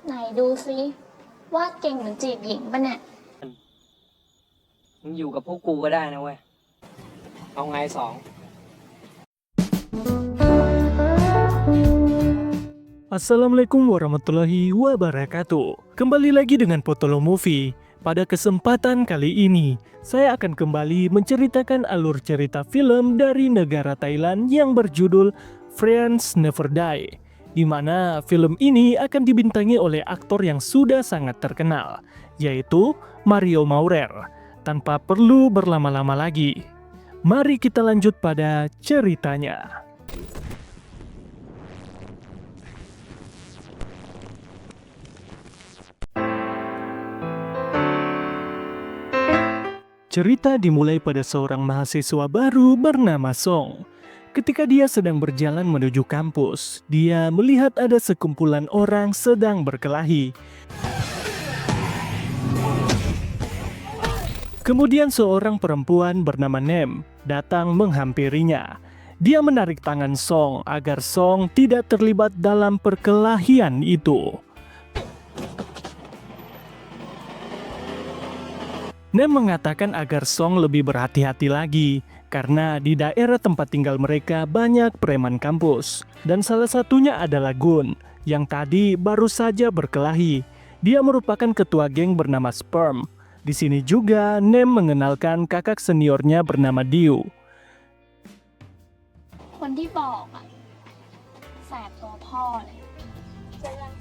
ไหนดูซิวาดเก่งเหมือนจีบหญิงปะเนี่ย มึงอยู่กับพวกกูก็ได้นะเว้ย เอาไงสอง Assalamualaikum warahmatullahi wabarakatuh. Kembali lagi dengan Potolo Movie. Pada kesempatan kali ini, saya akan kembali menceritakan alur cerita film dari negara Thailand yang berjudul Friends Never Die, di mana film ini akan dibintangi oleh aktor yang sudah sangat terkenal, yaitu Mario Maurer. Tanpa perlu berlama-lama lagi, mari kita lanjut pada ceritanya. Cerita dimulai pada seorang mahasiswa baru bernama Song. Ketika dia sedang berjalan menuju kampus, dia melihat ada sekumpulan orang sedang berkelahi. Kemudian seorang perempuan bernama Nem datang menghampirinya. Dia menarik tangan Song agar Song tidak terlibat dalam perkelahian itu. Nem mengatakan agar Song lebih berhati-hati lagi, karena di daerah tempat tinggal mereka banyak preman kampus. Dan salah satunya adalah Gun, yang tadi baru saja berkelahi. Dia merupakan ketua geng bernama Sperm. Di sini juga Nem mengenalkan kakak seniornya bernama Diu. คนที่บอกอะแสบตัวพ่อเลยเจอกัน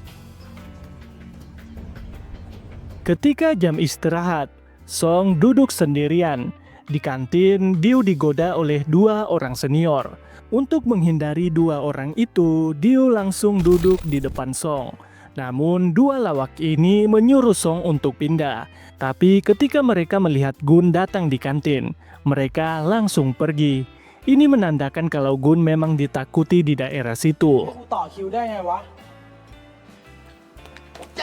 Ketika jam istirahat, Song duduk sendirian. Di kantin, Diu digoda oleh dua orang senior. Untuk menghindari dua orang itu, Diu langsung duduk di depan Song. Namun, dua lawak ini menyuruh Song untuk pindah. Tapi ketika mereka melihat Gun datang di kantin, mereka langsung pergi. Ini menandakan kalau Gun memang ditakuti di daerah situ. กูต่อคิวได้ไงวะ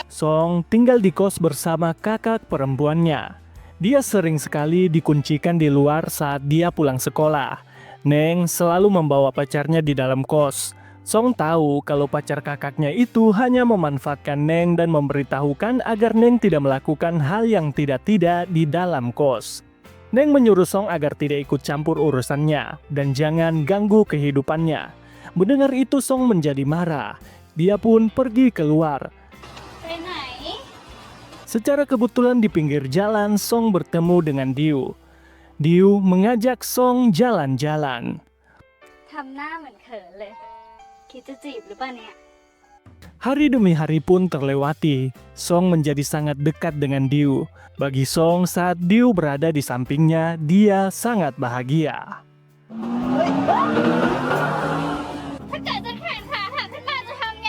Song tinggal di kos bersama kakak perempuannya. Dia sering sekali dikuncikan di luar saat dia pulang sekolah. Neng selalu membawa pacarnya di dalam kos. Song tahu kalau pacar kakaknya itu hanya memanfaatkan Neng dan memberitahukan agar Neng tidak melakukan hal yang tidak-tidak di dalam kos. Neng menyuruh Song agar tidak ikut campur urusannya dan jangan ganggu kehidupannya. Mendengar itu Song menjadi marah. Dia pun pergi keluar. ไปไหน Secara kebetulan di pinggir jalan, Song bertemu dengan Diu. Diu mengajak Song jalan-jalan. ทำหน้าเหมือนเขินเลย คิดจะจีบหรือเปล่าเนี่ย Hari demi hari pun terlewati. Song menjadi sangat dekat dengan Diu. Bagi Song, saat Diu berada di sampingnya, dia sangat bahagia. ถ้าเกิดจะแขนขาหักขึ้นมาจะทำไง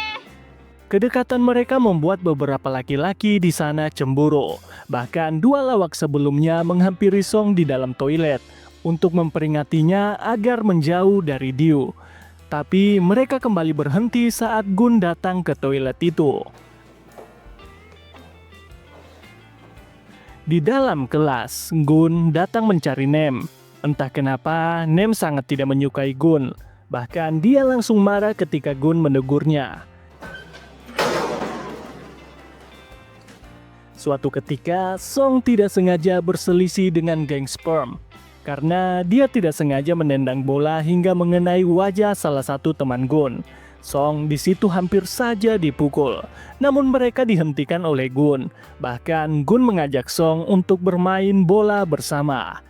Kedekatan mereka membuat beberapa laki-laki di sana cemburu. Bahkan dua lawak sebelumnya menghampiri Song di dalam toilet untuk memperingatinya agar menjauh dari Diu. Tapi mereka kembali berhenti saat Gun datang ke toilet itu. Di dalam kelas, Gun datang mencari Nem. Entah kenapa, Nem sangat tidak menyukai Gun. Bahkan dia langsung marah ketika Gun menegurnya. Suatu ketika, Song tidak sengaja berselisih dengan geng Sperm karena dia tidak sengaja menendang bola hingga mengenai wajah salah satu teman Gun. Song di situ hampir saja dipukul, namun mereka dihentikan oleh Gun. Bahkan Gun mengajak Song untuk bermain bola bersama.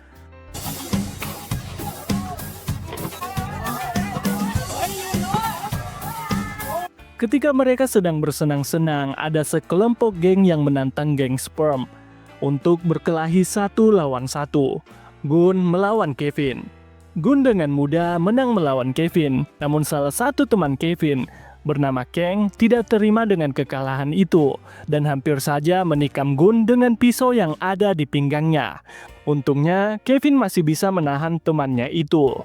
Ketika mereka sedang bersenang-senang, ada sekelompok geng yang menantang geng Sperm untuk berkelahi satu lawan satu. Gun melawan Kevin. Gun dengan mudah menang melawan Kevin, namun salah satu teman Kevin bernama Kang tidak terima dengan kekalahan itu dan hampir saja menikam Gun dengan pisau yang ada di pinggangnya. Untungnya, Kevin masih bisa menahan temannya itu.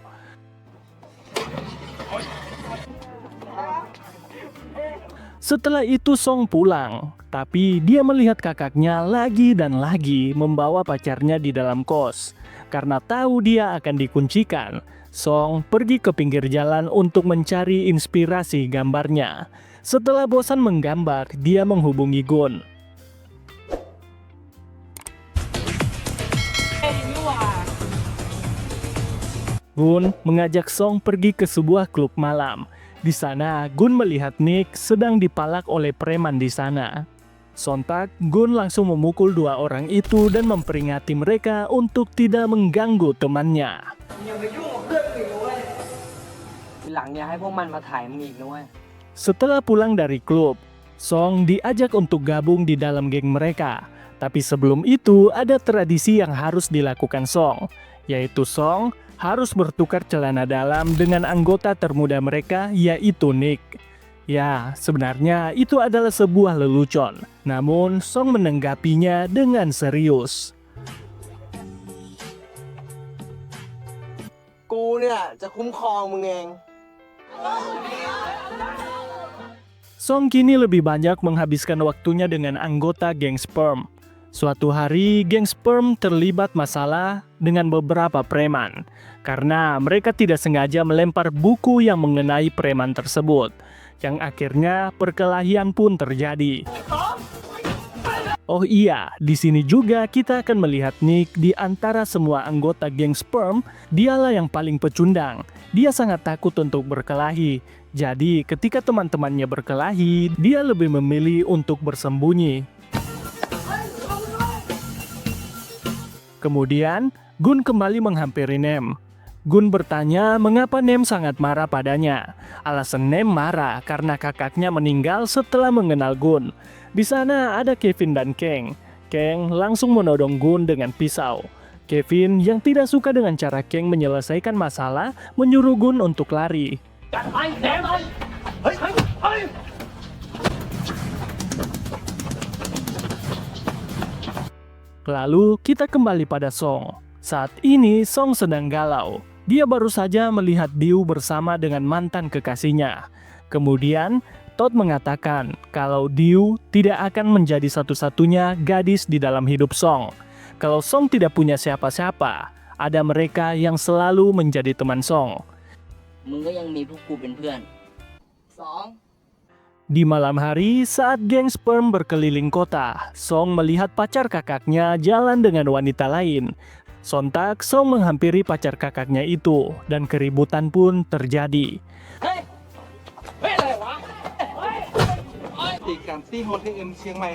Setelah itu Song pulang, tapi dia melihat kakaknya lagi dan lagi membawa pacarnya di dalam kos. Karena tahu dia akan dikuncikan, Song pergi ke pinggir jalan untuk mencari inspirasi gambarnya. Setelah bosan menggambar, dia menghubungi Gun. Gun mengajak Song pergi ke sebuah klub malam. Di sana, Gun melihat Nick sedang dipalak oleh preman di sana. Sontak, Gun langsung memukul dua orang itu dan memperingati mereka untuk tidak mengganggu temannya. ทีหลังอย่าให้พวกมันมาถ่ายมึงอีกนะเว้ย Setelah pulang dari klub, Song diajak untuk gabung di dalam geng mereka. Tapi sebelum itu, ada tradisi yang harus dilakukan Song, yaitu Song harus bertukar celana dalam dengan anggota termuda mereka, yaitu Nick. Ya, sebenarnya itu adalah sebuah lelucon. Namun, Song menanggapinya dengan serius. กูเนี่ยจะคุ้มครองมึงเอง Song kini lebih banyak menghabiskan waktunya dengan anggota geng sperm. Suatu hari, geng sperm terlibat masalah dengan beberapa preman karena mereka tidak sengaja melempar buku yang mengenai preman tersebut, yang akhirnya perkelahian pun terjadi. Oh iya, di sini juga kita akan melihat Nick di antara semua anggota geng sperm. Dialah yang paling pecundang. Dia sangat takut untuk berkelahi. Jadi, ketika teman-temannya berkelahi, dia lebih memilih untuk bersembunyi. Kemudian, Gun kembali menghampiri Nem. Gun bertanya mengapa Nem sangat marah padanya. Alasan Nem marah karena kakaknya meninggal setelah mengenal Gun. Di sana ada Kevin dan Kang. Kang langsung menodong Gun dengan pisau. Kevin yang tidak suka dengan cara Kang menyelesaikan masalah, menyuruh Gun untuk lari. Lalu kita kembali pada Song. Saat ini Song sedang galau. Dia baru saja melihat Diu bersama dengan mantan kekasihnya. Kemudian Todd mengatakan kalau Diu tidak akan menjadi satu-satunya gadis di dalam hidup Song. Kalau Song tidak punya siapa-siapa, ada mereka yang selalu menjadi teman Song. มึงก็ยังมีพวกกูเป็นเพื่อน Di malam hari, saat geng sperm berkeliling kota, Song melihat pacar kakaknya jalan dengan wanita lain. Sontak, Song menghampiri pacar kakaknya itu, dan keributan pun terjadi. ติดกันที่โฮเทลเอ็มเชียงใหม่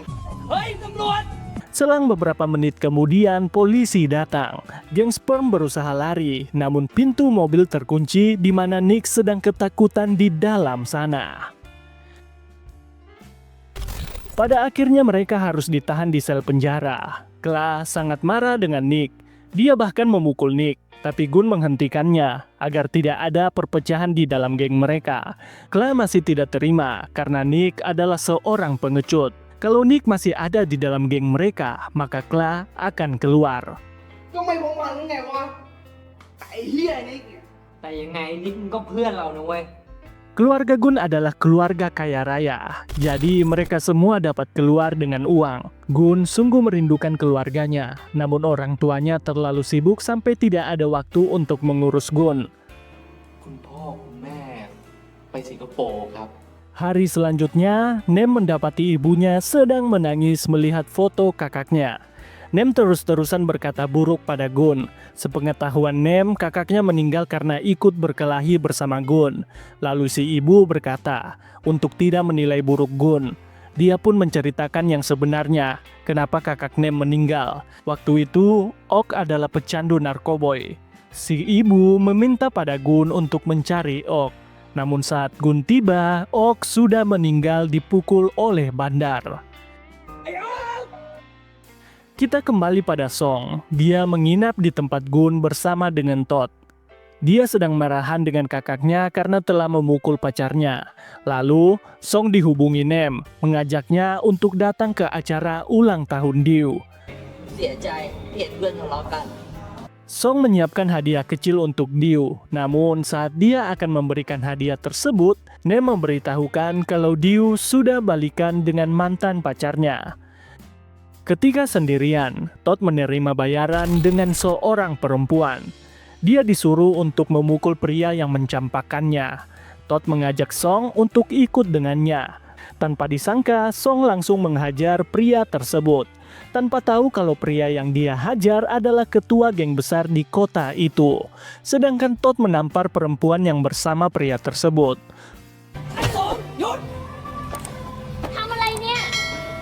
Selang beberapa menit kemudian, polisi datang. Geng sperm berusaha lari, namun pintu mobil terkunci di mana Nick sedang ketakutan di dalam sana. Pada akhirnya mereka harus ditahan di sel penjara. Kla sangat marah dengan Nick. Dia bahkan memukul Nick, tapi Gun menghentikannya agar tidak ada perpecahan di dalam geng mereka. Kla masih tidak terima karena Nick adalah seorang pengecut. Kalau Nick masih ada di dalam geng mereka, maka Kla akan keluar. ก็ไม่พวกมันไงวะไอ้เหี้ยนี่ แต่ยังไงนิกมึงก็เพื่อนเรานะเว้ย Keluarga Gun adalah keluarga kaya raya, jadi mereka semua dapat keluar dengan uang. Gun sungguh merindukan keluarganya, namun orang tuanya terlalu sibuk sampai tidak ada waktu untuk mengurus Gun. คุณพ่อคุณแม่ไปสิงคโปร์ครับ Hari selanjutnya, Nem mendapati ibunya sedang menangis melihat foto kakaknya. Nem terus-terusan berkata buruk pada Gun. Sepengetahuan Nem, kakaknya meninggal karena ikut berkelahi bersama Gun. Lalu si ibu berkata, untuk tidak menilai buruk Gun. Dia pun menceritakan yang sebenarnya, kenapa kakak Nem meninggal. Waktu itu, Ok adalah pecandu narkoboy. Si ibu meminta pada Gun untuk mencari Ok. Namun saat Gun tiba, Ok sudah meninggal dipukul oleh bandar. Kita kembali pada Song. Dia menginap di tempat Gun bersama dengan Todd. Dia sedang marahan dengan kakaknya karena telah memukul pacarnya. Lalu, Song dihubungi Nem, mengajaknya untuk datang ke acara ulang tahun Diu. เสียใจที่เห็นเพื่อนทะเลาะกัน Song menyiapkan hadiah kecil untuk Diu. Namun saat dia akan memberikan hadiah tersebut, Nem memberitahukan kalau Diu sudah balikan dengan mantan pacarnya. Ketika sendirian, Todd menerima bayaran dengan seorang perempuan. Dia disuruh untuk memukul pria yang mencampakkannya. Todd mengajak Song untuk ikut dengannya. Tanpa disangka, Song langsung menghajar pria tersebut. Tanpa tahu kalau pria yang dia hajar adalah ketua geng besar di kota itu. Sedangkan Todd menampar perempuan yang bersama pria tersebut. ทำอะไรเนี่ย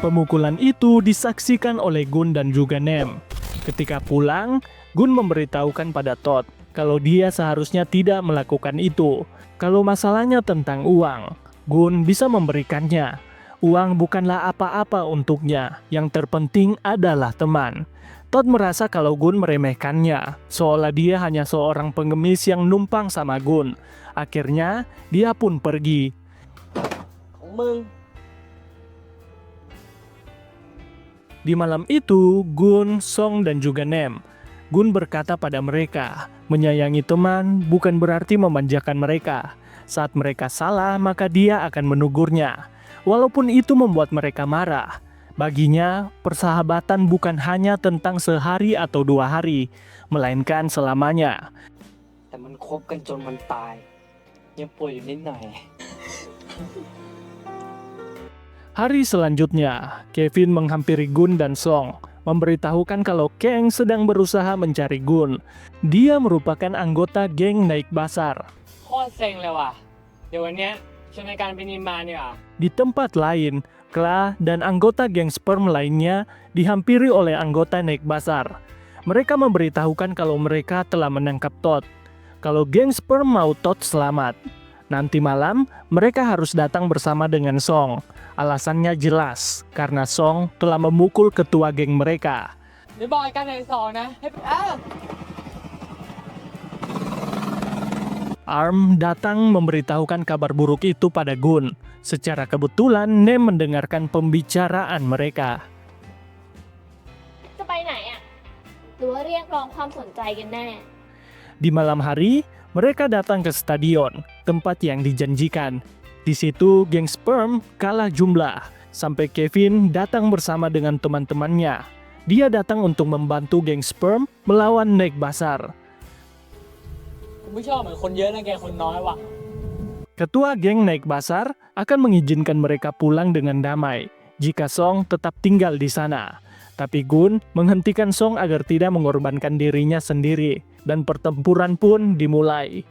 Pemukulan itu disaksikan oleh Gun dan juga Nem. Ketika pulang, Gun memberitahukan pada Todd kalau dia seharusnya tidak melakukan itu. Kalau masalahnya tentang uang, Gun bisa memberikannya. Uang bukanlah apa-apa untuknya, yang terpenting adalah teman. Todd merasa kalau Gun meremehkannya, seolah dia hanya seorang pengemis yang numpang sama Gun. Akhirnya, dia pun pergi. ของมึง Di malam itu, Gun, Song, dan juga Nem. Gun berkata pada mereka, menyayangi teman bukan berarti memanjakan mereka. Saat mereka salah, maka dia akan menegurnya. Walaupun itu membuat mereka marah. Baginya, persahabatan bukan hanya tentang sehari atau 2 hari, melainkan selamanya. แต่มันคบกันจนมันตาย ยังป่วยอยู่นิดหน่อย Hari selanjutnya, Kevin menghampiri Gun dan Song, memberitahukan kalau Kang sedang berusaha mencari Gun. Dia merupakan anggota geng Naik Basar. โคตรเซ็งเลยว่ะ เดี๋ยววันเนี้ยชวนในการไปนิมมานดีกว่า Di tempat lain, Kla dan anggota geng sperm lainnya dihampiri oleh anggota Naik Basar. Mereka memberitahukan kalau mereka telah menangkap Todd. Kalau geng sperm mau Todd selamat. Nanti malam, mereka harus datang bersama dengan Song. Alasannya jelas, karena Song telah memukul ketua geng mereka. เดี๋ยวบอกไอ้กันในสองนะให้อ้าว Arm datang memberitahukan kabar buruk itu pada Gun. Secara kebetulan, Nem mendengarkan pembicaraan mereka. จะไปไหนอะหรือว่าเรียกร้องความสนใจกันแน่ Di malam hari, mereka datang ke stadion, tempat yang dijanjikan. Di situ, geng sperm kalah jumlah, sampai Kevin datang bersama dengan teman-temannya. Dia datang untuk membantu geng sperm melawan Naik Basar. กูไม่ชอบเหมือนคนเยอะนะแกคนน้อยว่ะ Ketua geng Naik Basar akan mengizinkan mereka pulang dengan damai jika Song tetap tinggal di sana. Tapi Gun menghentikan Song agar tidak mengorbankan dirinya sendiri, dan pertempuran pun dimulai.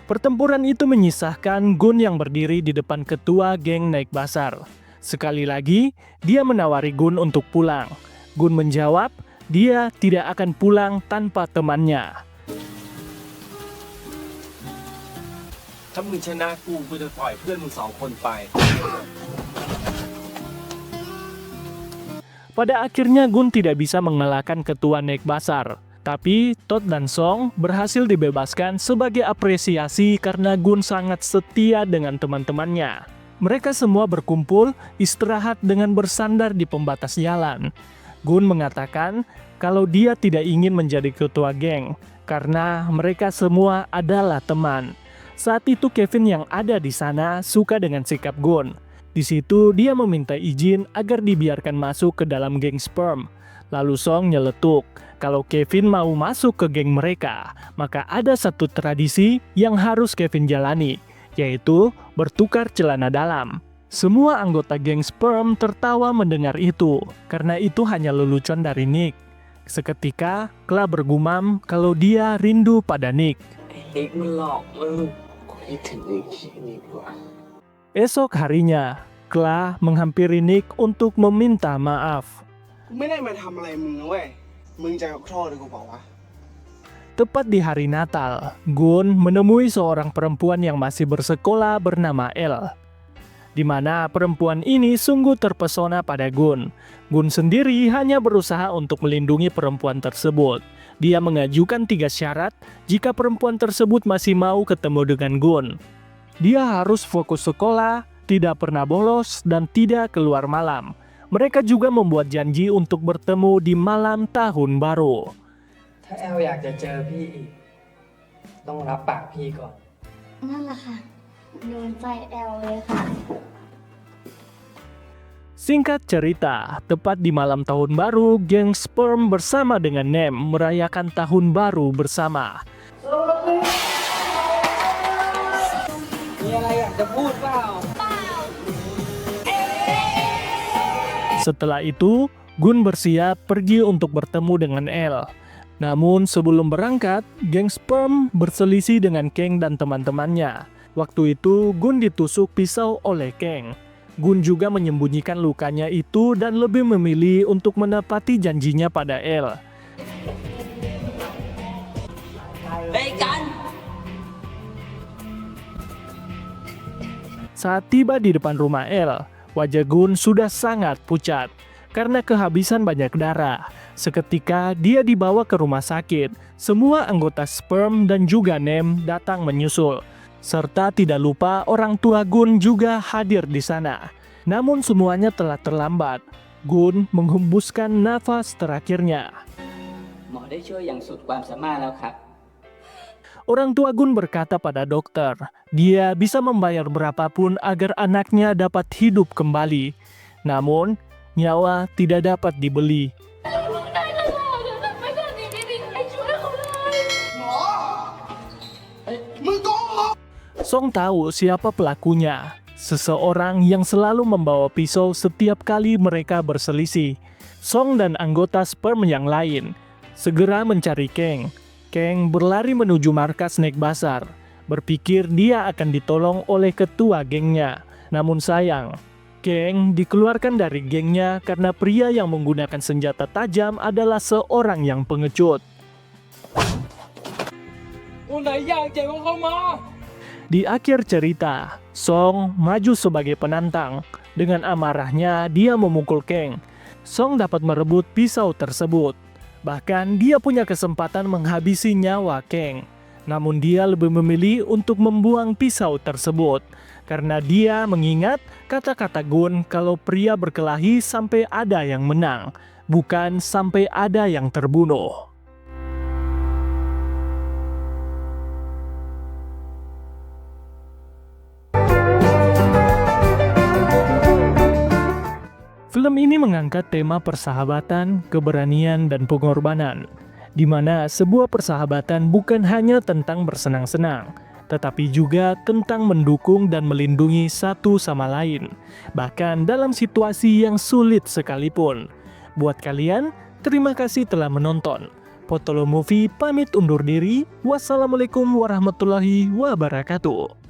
Pertempuran itu menyisahkan Gun yang berdiri di depan ketua geng Naik Basar. Sekali lagi, dia menawari Gun untuk pulang. Gun menjawab, dia tidak akan pulang tanpa temannya. ถ้ามึงชนะกูจะปล่อยเพื่อนมึง2 คนไป Pada akhirnya Gun tidak bisa mengalahkan ketua Naik Basar. Tapi Todd dan Song berhasil dibebaskan sebagai apresiasi karena Gun sangat setia dengan teman-temannya. Mereka semua berkumpul istirahat dengan bersandar di pembatas jalan. Gun mengatakan kalau dia tidak ingin menjadi ketua geng karena mereka semua adalah teman. Saat itu Kevin yang ada di sana suka dengan sikap Gun. Di situ dia meminta izin agar dibiarkan masuk ke dalam geng sperm. Lalu Song nyeletuk, kalau Kevin mau masuk ke geng mereka, maka ada satu tradisi yang harus Kevin jalani, yaitu bertukar celana dalam. Semua anggota geng sperm tertawa mendengar itu, karena itu hanya lelucon dari Nick. Seketika, Kla bergumam kalau dia rindu pada Nick. ไอ้นิกมันหลอกมึง กูคิดถึงไอ้เหี้ยนี่ว่ะ Esok harinya, Kla menghampiri Nick untuk meminta maaf. กูไม่ได้มาทำอะไรมึงนะเว้ย มึงจะยกโทษให้กูบอกว่า Tepat di hari Natal, Gun menemui seorang perempuan yang masih bersekolah bernama El. Di mana perempuan ini sungguh terpesona pada Gun. Gun sendiri hanya berusaha untuk melindungi perempuan tersebut. Dia mengajukan 3 syarat jika perempuan tersebut masih mau ketemu dengan Gun. Dia harus fokus sekolah, tidak pernah bolos, dan tidak keluar malam. Mereka juga membuat janji untuk bertemu di malam tahun baru. ถ้าแอลอยากจะเจอพี่อีก ต้องรับปากพี่ก่อน นั่นแหละค่ะโดนใจแอลเลยค่ะ Singkat cerita, tepat di malam tahun baru, geng sperm bersama dengan Nem merayakan tahun baru bersama. Setelah itu, Gun bersiap pergi untuk bertemu dengan El. Namun sebelum berangkat, geng sperm berselisih dengan Kang dan teman-temannya. Waktu itu, Gun ditusuk pisau oleh Kang. Gun juga menyembunyikan lukanya itu dan lebih memilih untuk menepati janjinya pada El. Saat tiba di depan rumah El, wajah Gun sudah sangat pucat karena kehabisan banyak darah. Seketika dia dibawa ke rumah sakit. Semua anggota sperm dan juga Nem datang menyusul. Serta tidak lupa orang tua Gun juga hadir di sana. Namun semuanya telah terlambat. Gun menghembuskan nafas terakhirnya. หมอได้ช่วยอย่างสุดความสามารถแล้วครับ Orang tua Gun berkata pada dokter, dia bisa membayar berapapun agar anaknya dapat hidup kembali. Namun, nyawa tidak dapat dibeli. ได้แล้วพ่อเดี๋ยวไม่ได้ไม่มีใครช่วยเขาเลย หมอมึงโกหก Song tahu siapa pelakunya. Seseorang yang selalu membawa pisau setiap kali mereka berselisih. Song dan anggota sperm yang lain segera mencari Kang. Kang berlari menuju markas Snake Bazaar, berpikir dia akan ditolong oleh ketua gengnya. Namun sayang, Kang dikeluarkan dari gengnya karena pria yang menggunakan senjata tajam adalah seorang yang pengecut. คนไหนอยากเจ็บก็เข้ามา Di akhir cerita, Song maju sebagai penantang. Dengan amarahnya, dia memukul Kang. Song dapat merebut pisau tersebut. Bahkan dia punya kesempatan menghabisi nyawa Kang. Namun dia lebih memilih untuk membuang pisau tersebut. Karena dia mengingat kata-kata Gun kalau pria berkelahi sampai ada yang menang, bukan sampai ada yang terbunuh. Film ini mengangkat tema persahabatan, keberanian, dan pengorbanan, di mana sebuah persahabatan bukan hanya tentang bersenang-senang, tetapi juga tentang mendukung dan melindungi satu sama lain, bahkan dalam situasi yang sulit sekalipun. Buat kalian, terima kasih telah menonton. Potolo Movie pamit undur diri. Wassalamualaikum warahmatullahi wabarakatuh.